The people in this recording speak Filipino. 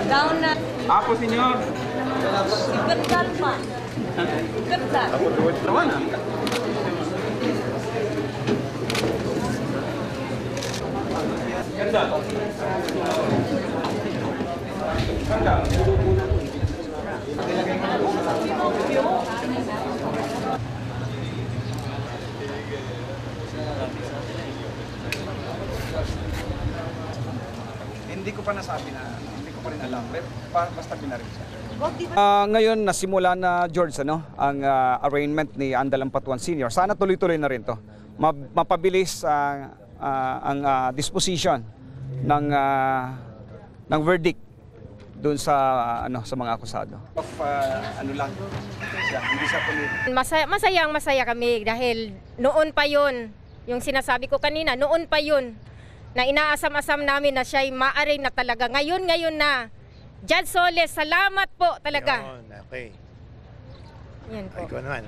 Down na. Apo, senyor. Ibertal pa. Ibertal. Lawan na. Ganda. Ganda. Hindi ko pa nasabi na, hindi ko pa rin alam. Pero basta binarin siya. Ngayon nasimula na George ang arraignment ni Andalam Patuan Sr. Sana tuloy-tuloy na rin to. Mapabilis ang disposition ng verdict doon sa sa mga akusado. Masaya kami dahil noon pa 'yon, yung sinasabi ko kanina, noon pa 'yon na inaasam-asam namin na siya'y maaring na talaga. Ngayon na. Judge Soles, salamat po talaga. Yun, okay. Yan po. Ikaw naman.